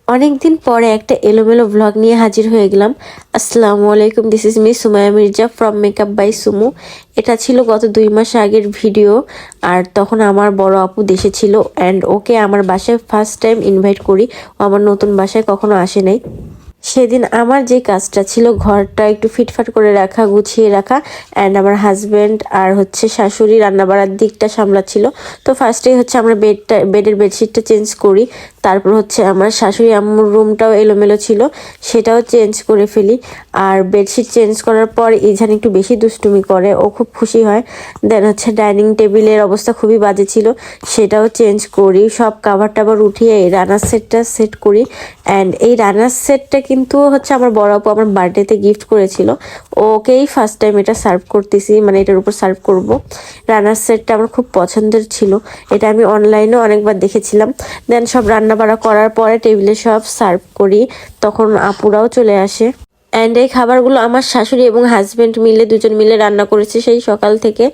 অনেকদিন পরে একটা এলোমেলো ভ্লগ নিয়ে হাজির হয়ে গেলাম। আসসালামু আলাইকুম, this is me Sumaiya Mirza from makeup by Sumu. এটা ছিল গত 2 মাস আগের ভিডিও। আর তখন আমার বড় আপু দেশে ছিল অ্যান্ড ওকে আমার বাসায় ফার্স্ট টাইম ইনভাইট করি। ও আমার নতুন বাসায় কখনো আসে নাই। সেদিন আমার যে কাজটা ছিল ঘরটা একটু ফিটফাট করে রাখা, গুছিয়ে রাখা, অ্যান্ড আমার হাজব্যান্ড আর শাশুড়ি রান্না বাড়ার দিকটা সামলাচ্ছিল। তো ফার্স্টেই আমরা বেডের বেডশিটটা চেঞ্জ করি। তারপর আমার শাশুড়ি আম্মুর রুমটাও এলোমেলো ছিল, সেটাও চেঞ্জ করে ফেলি। আর বেডশিট চেঞ্জ করার পর ইজান একটু বেশি দুষ্টুমি করে, ও খুব খুশি হয়। দেন ডাইনিং টেবিলের অবস্থা খুবই বাজে ছিল, সেটাও চেঞ্জ করি। সব কাভার টাভার উঠিয়ে এই রানার সেটটা সেট করি। অ্যান্ড এই রানার সেটটা কিন্তু আমার বড় আপু আমার বার্থডেতে গিফট করেছিল। ওকেই ফার্স্ট টাইম এটা সার্ভ করতেছি, মানে এটার উপর সার্ভ করব। রানার সেটটা আমার খুব পছন্দের ছিল, এটা আমি অনলাইনেও অনেকবার দেখেছিলাম। দেন সব রান্না বাড়া করার পরে টেবিলে সব সার্ভ করি, তখন আপুরাও চলে আসে। অ্যান্ড এই খাবারগুলো আমার শাশুড়ি এবং হাজব্যান্ড মিলে দুজন মিলে রান্না করেছে সেই সকাল থেকে।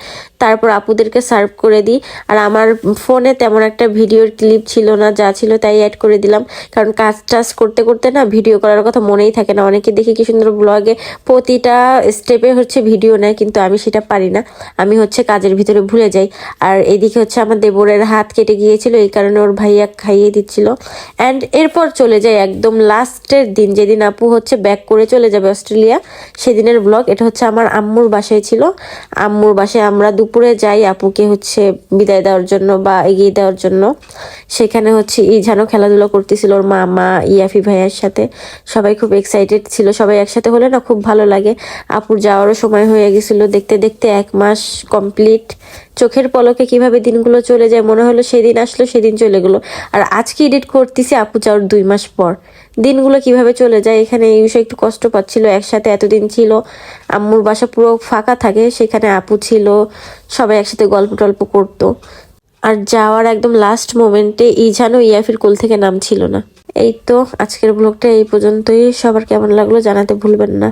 তারপর আপুদেরকে সার্ভ করে দিই। আর আমার ফোনে তেমন একটা ভিডিওর ক্লিপ ছিল না, যা ছিল তাই অ্যাড করে দিলাম। কারণ কাজ টাজ করতে করতে না ভিডিও করার কথা মনেই থাকে না। অনেকে দেখি কি সুন্দর ব্লগে প্রতিটা স্টেপে ভিডিও নেয়, কিন্তু আমি সেটা পারি না। আমি কাজের ভিতরে ভুলে যাই। আর এদিকে আমার দেবরের হাত কেটে গিয়েছিল, এই কারণে ওর ভাইয়া খাইয়ে দিচ্ছিল। অ্যান্ড এরপর চলে যায় একদম লাস্টের দিন, যেদিন আপু ব্যাক করে চলে যাবে অস্ট্রেলিয়া, সেদিনের ব্লগ। এটা আমার আম্মুর বাসায় ছিল। আম্মুর বাসায় আমরা দুপুরে যাই আপুকে বিদায় দেওয়ার জন্য বা এগিয়ে দেওয়ার জন্য। সেখানে ইজানও খেলাধুলা করতেছিল ওর মামা ইয়াফি ভাইয়ার সাথে। সবাই খুব এক্সাইটেড ছিল, সবাই একসাথে হলে না খুব ভালো লাগে। আপুর যাওয়ারও সময় হয়ে গেছিল, দেখতে দেখতে 1 মাস কমপ্লিট। চোখের পলকে কিভাবে দিনগুলো চলে যায়, মনে হলো সেদিন আসলো সেদিন চলে গেলো। আর আজকে এডিট করতেছি আপু যাওয়ার 2 মাস পর, দিনগুলো কিভাবে চলে যায় এখানে এই বিষয়ে একটু কষ্ট পাচ্ছিল। একসাথে এতদিন ছিল, আম্মুর বাসা পুরো ফাঁকা থাকে, সেখানে আপু ছিল, সবাই একসাথে গল্প টল্প করতো। আর যাওয়ার একদম লাস্ট মোমেন্টে ইজানও ইয়াফির কোল থেকে নামছিল না। এই তো আজকের ব্লগটা এই পর্যন্তই। সবার কেমন লাগলো জানাতে ভুলবেন না।